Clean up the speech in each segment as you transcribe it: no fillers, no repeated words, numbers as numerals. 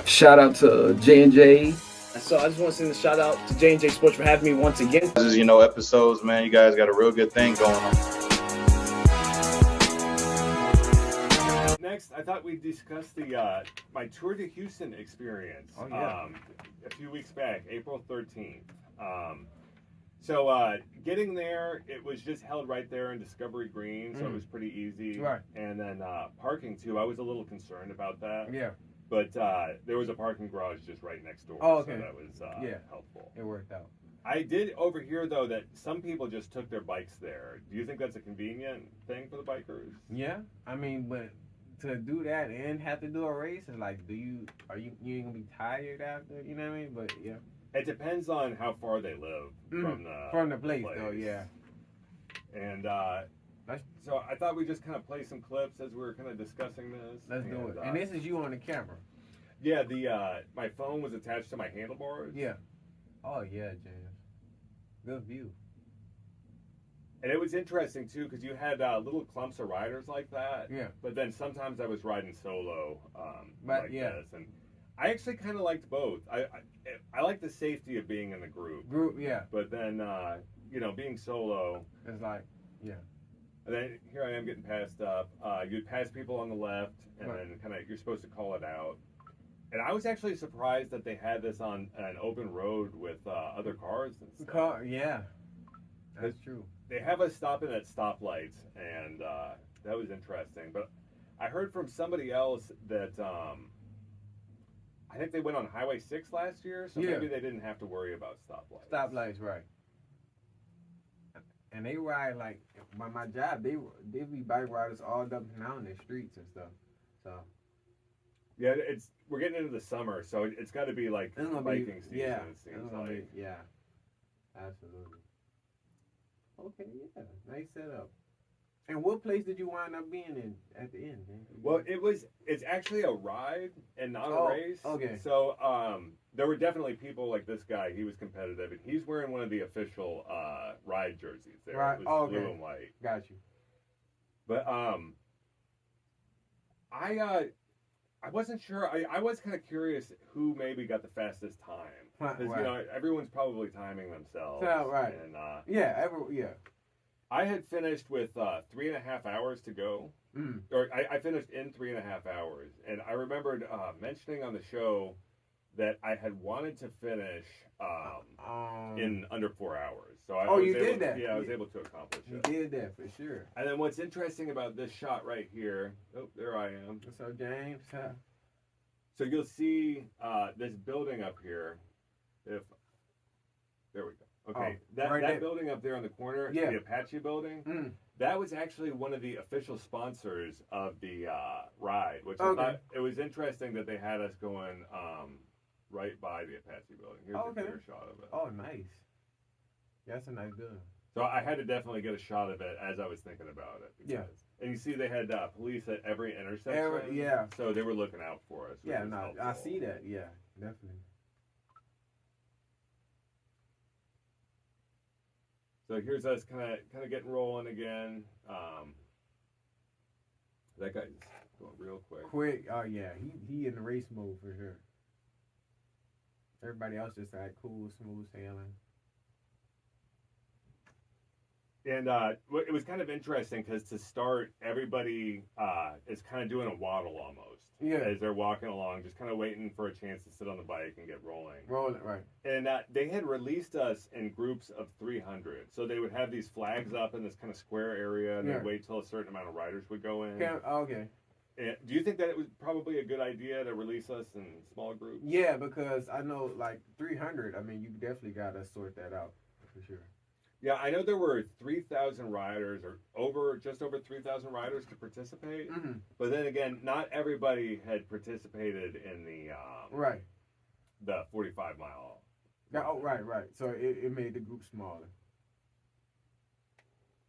Shout out to J&J. So I just want to send a shout out to J&J Sports for having me once again. This is, episodes, man. You guys got a real good thing going on. Next, I thought we'd discuss the my tour to Houston experience. Oh, yeah. A few weeks back, April 13th. So getting there, it was just held right there in Discovery Green, so it was pretty easy. Right. And then parking too, I was a little concerned about that. Yeah. But there was a parking garage just right next door, Oh, okay. so that was helpful. It worked out. I did overhear though that some people just took their bikes there. Do you think that's a convenient thing for the bikers? Yeah, I mean, but to do that and have to do a race is like, you ain't gonna be tired after? You know what I mean? But yeah. It depends on how far they live from the place, though. Yeah. And so I thought we'd just kind of play some clips as we were kind of discussing this. Let's do it. And this is you on the camera. Yeah, my phone was attached to my handlebars. Yeah. Oh yeah, James. Good view. And it was interesting too because you had little clumps of riders like that. Yeah. But then sometimes I was riding solo this, and I actually kind of liked both. I like the safety of being in the group. Yeah. But then being solo. It's like, yeah. And then here I am getting passed up. You'd pass people on the left, and then kind of you're supposed to call it out. And I was actually surprised that they had this on an open road with other cars and stuff. Yeah, that's true. They have us stopping at stoplights, and that was interesting. But I heard from somebody else that I think they went on Highway 6 last year, so maybe they didn't have to worry about stoplights. Stoplights, right. And they ride like, by my job, they be bike riders all up and down the streets and stuff. So. Yeah, we're getting into the summer, so it's got to be like biking season. Yeah, it seems like. Yeah, absolutely. Okay, yeah, nice setup. And what place did you wind up being in at the end? Man? Well, it's actually a ride and not a race. Okay. So there were definitely people like this guy. He was competitive, and he's wearing one of the official ride jerseys there. Right. It was blue and white. Got you. But I wasn't sure. I was kind of curious who maybe got the fastest time because everyone's probably timing themselves. Right. And yeah. I had finished with 3.5 hours to go, or I finished in 3.5 hours, and I remembered mentioning on the show that I had wanted to finish in under 4 hours. So I was did that? Yeah, I was able to accomplish it. You did that for sure. And then what's interesting about this shot right here? Oh, there I am. What's up, James? So you'll see this building up here. There we go. Okay, that building up there in the corner, the Apache building, that was actually one of the official sponsors of the ride, which I thought it was interesting that they had us going right by the Apache building. Here's a clear shot of it. Oh, nice. That's a nice building. So I had to definitely get a shot of it as I was thinking about it. Because, and you see they had police at every intersection. So they were looking out for us. Yeah, no, I see that. Yeah, definitely. So here's us kind of getting rolling again. That guy's going real quick. Oh yeah, he in the race mode for sure. Everybody else just like cool, smooth sailing. And it was kind of interesting because to start, everybody is kind of doing a waddle almost. Yeah. As they're walking along, just kind of waiting for a chance to sit on the bike and get rolling. Rolling, right. And they had released us in groups of 300. So they would have these flags up in this kind of square area, and they'd wait till a certain amount of riders would go in. Okay. And do you think that it was probably a good idea to release us in small groups? Yeah, because I know like 300, I mean, you definitely got to sort that out for sure. Yeah, I know there were 3,000 riders, or just over 3,000 riders to participate. Mm-hmm. But then again, not everybody had participated in the 45 mile. Right. So it made the group smaller.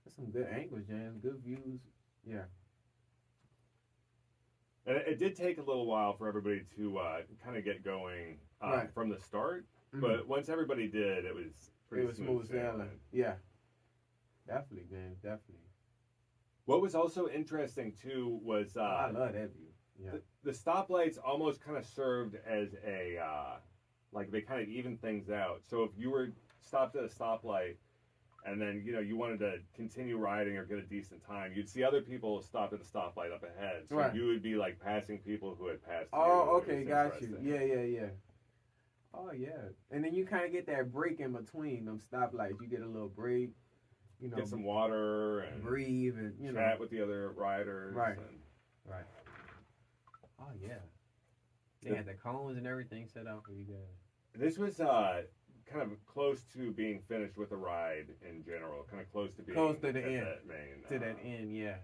That's some good angles, James. Good views. Yeah. And it did take a little while for everybody to kind of get going from the start. Mm-hmm. But once everybody did, it was pretty smooth sailing. Yeah. Definitely, man. Definitely. What was also interesting, too, was... I love that view. Yeah. The stoplights almost kind of served as a like they kind of even things out. So if you were stopped at a stoplight and then you wanted to continue riding or get a decent time, you'd see other people stop at the stoplight up ahead. So right. you would be like passing people who had passed. Oh, okay, got you. Yeah. Oh yeah, and then you kind of get that break in between them stoplights. You get a little break. Get some water and breathe and chat with the other riders. Right. And, right. Oh yeah. They had the cones and everything set out for you guys. This was kind of close to being finished with the ride in general. Kind of close to being to the end. That main, to that end, yeah.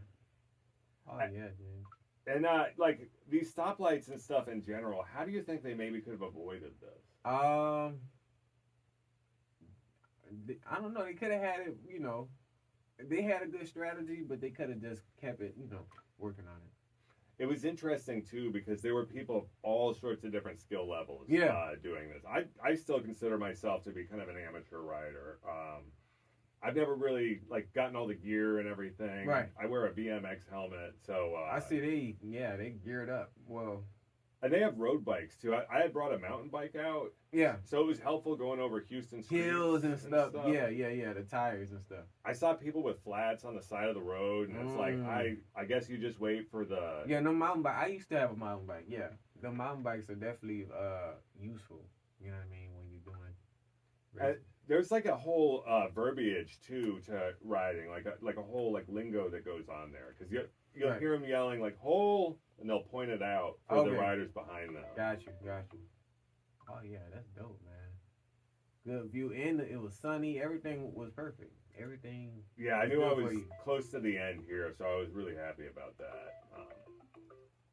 Oh yeah, dude. And like these stoplights and stuff in general, how do you think they maybe could have avoided this? I don't know. They could have had it. They had a good strategy, but they could have just kept it. Working on it. It was interesting too because there were people of all sorts of different skill levels doing this. I still consider myself to be kind of an amateur rider. I've never really gotten all the gear and everything. Right. I wear a BMX helmet, so I see they geared up well. And they have road bikes too. I had brought a mountain bike out. Yeah. So it was helpful going over Houston streets hills and stuff. Yeah. The tires and stuff. I saw people with flats on the side of the road, and it's like I guess you just wait for the. Yeah, no mountain bike. I used to have a mountain bike. Yeah, the mountain bikes are definitely useful. You know what I mean when you're doing. There's like a whole verbiage too to riding, like a whole lingo that goes on there because you'll right. hear them yelling like "hole" and they'll point it out for the riders behind them. Got you. Oh yeah, that's dope, man. Good view, and it was sunny. Everything was perfect. Everything. Yeah, I knew I was close to the end here, so I was really happy about that.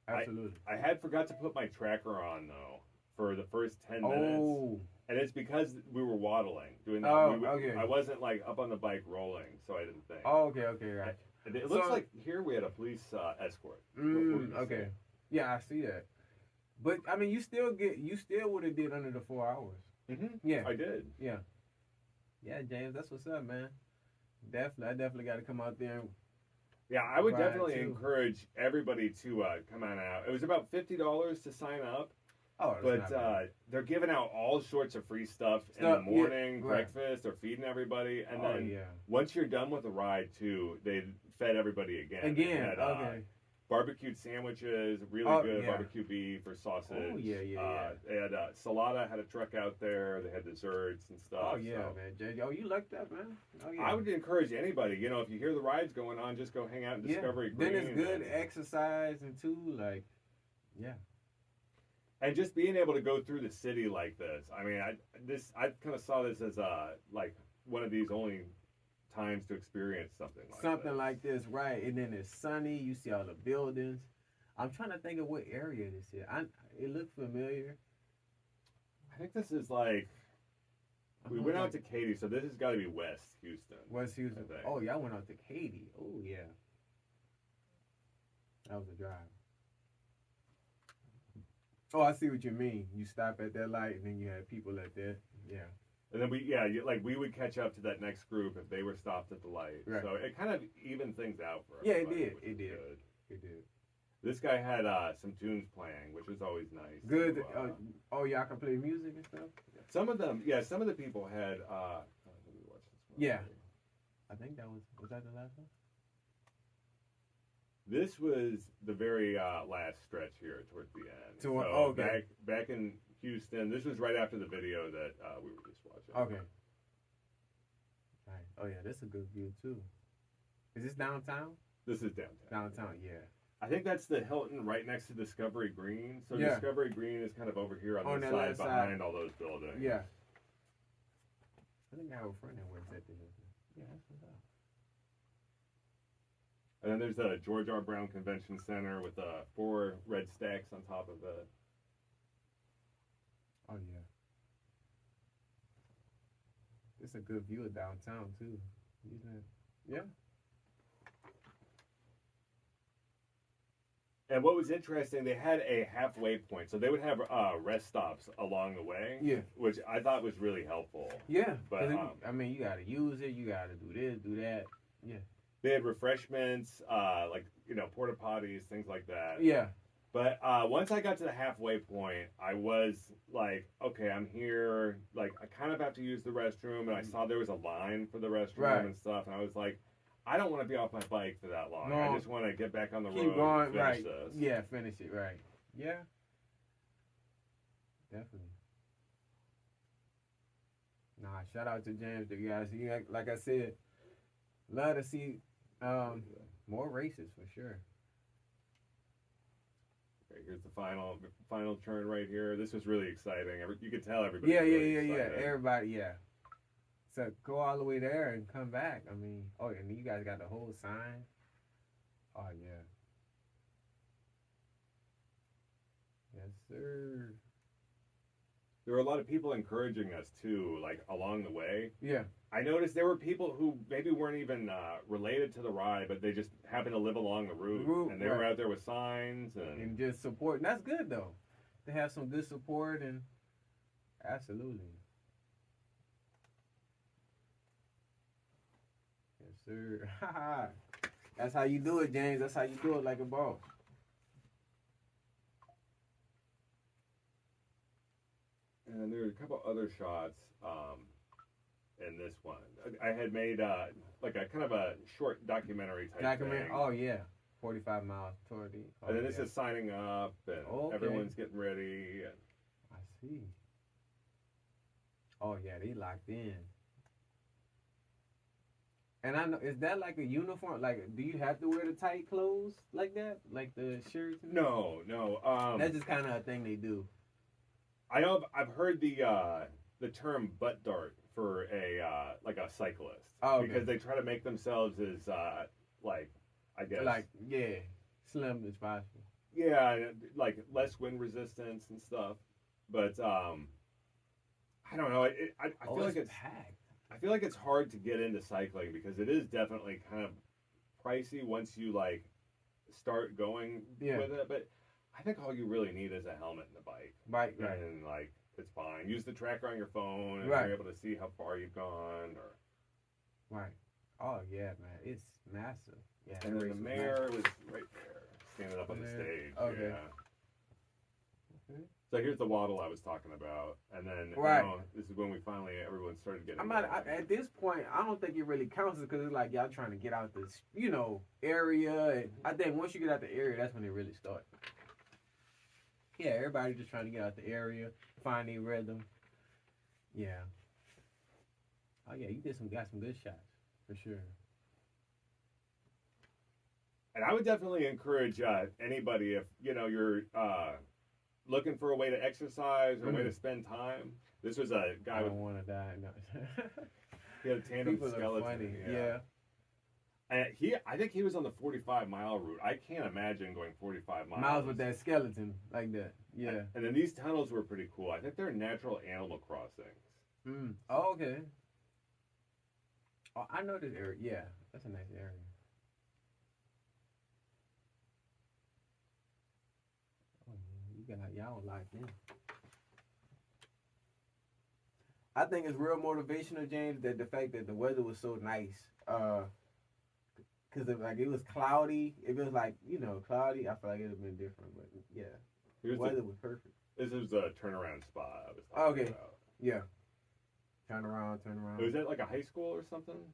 Absolutely. I had forgot to put my tracker on though for the first 10 minutes. And it's because we were waddling, doing that. Okay. I wasn't up on the bike rolling, so I didn't think. Oh, okay, right. It looks like here we had a police escort. Okay. Say? Yeah, I see that. But I mean, you still would have did under the 4 hours. Mm-hmm. Yeah, I did. Yeah, James, that's what's up, man. I definitely got to come out there. Yeah, I would definitely encourage everybody to come on out. It was about $50 to sign up. Oh, but they're giving out all sorts of free stuff in the morning, breakfast, they're feeding everybody, and then once you're done with the ride too, they fed everybody again. They had, barbecued sandwiches, really good barbecue beef or sausage. Oh yeah. They had Salada had a truck out there. They had desserts and stuff. Oh yeah, man. Oh, you like that, man? Oh yeah. I would encourage anybody. If you hear the rides going on, just go hang out in Discovery Green. Then it's good exercise and too, And just being able to go through the city like this, I mean, I kind of saw this as one of these only times to experience something like this, right? And then it's sunny. You see all the buildings. I'm trying to think of what area this is. It looks familiar. I think this is we went out to Katy, so this has got to be West Houston. West Houston. Oh, y'all went out to Katy. Oh yeah, that was a drive. Oh, I see what you mean. You stop at that light, and then you had people at there. Yeah. And then we would catch up to that next group if they were stopped at the light. Right. So it kind of evened things out for us. Yeah, it did. It did. This guy had some tunes playing, which was always nice. Good. Y'all can play music and stuff? Some of the people had, let me watch this one. Yeah. I think was that the last one? This was the very last stretch here towards the end. Back in Houston, this was right after the video that we were just watching. Okay. Right. Oh yeah, that's a good view too. Is this downtown? This is downtown. Downtown, yeah. I think that's the Hilton right next to Discovery Green. So Discovery Green is kind of over here on the side behind all those buildings. Yeah. I think I have a friend that works at the Hilton. Yeah, that's what's up. And then there's the George R. Brown Convention Center with 4 red stacks on top of it. Oh yeah. It's a good view of downtown too. Yeah. And what was interesting, they had a halfway point, so they would have rest stops along the way. Yeah. Which I thought was really helpful. Yeah. But you got to use it. You got to do this, do that. Yeah. They had refreshments, porta potties, things like that. Yeah. But once I got to the halfway point, I was like, okay, I'm here. Like, I kind of have to use the restroom, and I saw there was a line for the restroom and stuff, and I was like, I don't want to be off my bike for that long. I just want to get back on the road. Keep going, and finish this. Yeah, finish it, right. Yeah. Definitely. Nah, shout out to James, the guys. Like I said, love to see more races for sure. Okay, here's the final turn right here. This was really exciting. You could tell everybody. Yeah. Everybody, yeah. So go all the way there and come back. I mean, and you guys got the whole sign. Oh yeah. Yes, sir. There were a lot of people encouraging us too, like along the way. Yeah. I noticed there were people who maybe weren't even related to the ride, but they just happened to live along the route, and they were out there with signs and just support. And that's good though, to have some good support and absolutely. Yes, sir. That's how you do it, James. That's how you do it, like a boss. And then there were a couple other shots in this one. I had made like a kind of a short documentary type thing. Oh yeah, 45 miles toward the. And then this is signing up, and everyone's getting ready. And I see. Oh yeah, they locked in. And I know, is that like a uniform? Like, do you have to wear the tight clothes like that, like the shirts? No. That's just kind of a thing they do. I've heard the term butt dart for a like a cyclist. Oh, okay. Because they try to make themselves as like, I guess, like, yeah, slim as possible. Yeah, like less wind resistance and stuff. But I don't know. I feel like it's packed. I feel like it's hard to get into cycling because it is definitely kind of pricey once you like start going with it. But I think all you really need is a helmet and a bike. Right. And like it's fine. Use the tracker on your phone and you're able to see how far you've gone. Right. Oh yeah, man. It's massive. Yeah. And then the mayor was right there, standing up on the stage. Okay. Yeah. Okay. So here's the waddle I was talking about, and then this is when everyone started getting. At this point, I don't think it really counts because it's like y'all trying to get out this, area. And I think once you get out the area, that's when it really starts. Yeah, everybody just trying to get out the area, find their rhythm. Yeah. Oh yeah, you got some good shots for sure. And I would definitely encourage anybody if you're looking for a way to exercise or a way to spend time. This was a guy. I don't want to die. No. He had a tandem skeleton. Funny. Yeah. And I think he was on the 45-mile route. I can't imagine going 45 miles. Miles with that skeleton like that. Yeah. And then these tunnels were pretty cool. I think they're natural animal crossings. Oh, okay. Oh, I know this area. Yeah, that's a nice area. Y'all locked in. I think it's real motivational, James, that the fact that the weather was so nice. Because it was cloudy. If it was like, cloudy, I feel like it would have been different. But yeah, the weather was perfect. This is a turnaround spot I was talking about. Yeah. Turn around. Was that like a high school or something?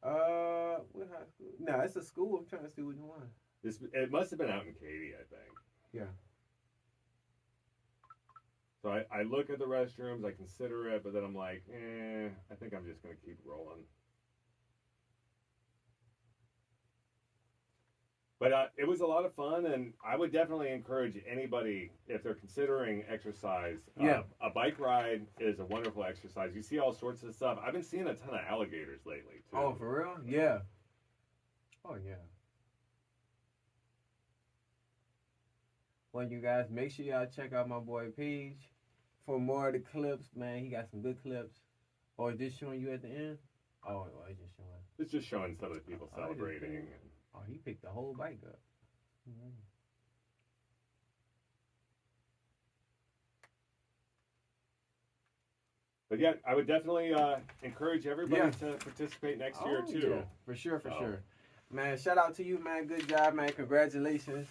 What high school? No, it's a school. I'm trying to see which one. It must have been out in Katy, I think. Yeah. So I look at the restrooms, I consider it, but then I'm like, I think I'm just going to keep rolling. But it was a lot of fun, and I would definitely encourage anybody, if they're considering exercise, a bike ride is a wonderful exercise. You see all sorts of stuff. I've been seeing a ton of alligators lately, too. Oh, for real? Yeah. Oh, yeah. Well, you guys, make sure y'all check out my boy Peach for more of the clips, man. He got some good clips. Or is this showing you at the end? Oh, it's just showing. It's just showing some of the people celebrating. Oh, he picked the whole bike up. Mm-hmm. But yeah, I would definitely encourage everybody to participate next year too. Yeah. For sure. Man, shout out to you, man. Good job, man. Congratulations.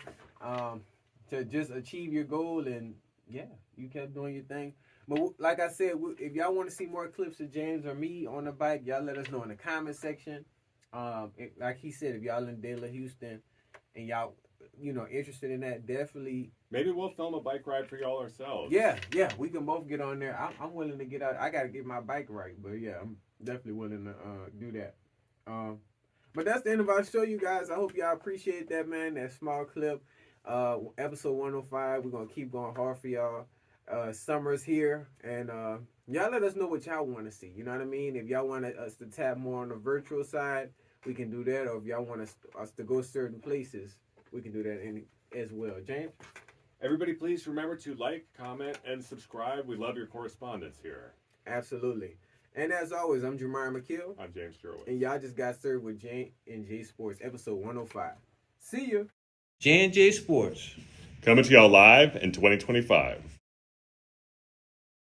to just achieve your goal, and yeah, you kept doing your thing. But like I said, if y'all want to see more clips of James or me on the bike, y'all let us know in the comment section. Like he said, if y'all in Dela, Houston, and y'all, interested in that, definitely. Maybe we'll film a bike ride for y'all ourselves. Yeah, we can both get on there. I'm willing to get out. I got to get my bike right, but yeah, I'm definitely willing to do that. But that's the end of our show, you guys. I hope y'all appreciate that, man. That small clip. Episode 105. We're gonna keep going hard for y'all. Summer's here, and y'all let us know what y'all want to see. You know what I mean? If y'all want us to tap more on the virtual side, we can do that. Or if y'all want us to go certain places, we can do that as well. James? Everybody, please remember to like, comment, and subscribe. We love your correspondence here. Absolutely. And as always, I'm Jamar McKill. I'm James Sherwood. And y'all just got served with J&J Sports, episode 105. See ya. J&J Sports. Coming to y'all live in 2025.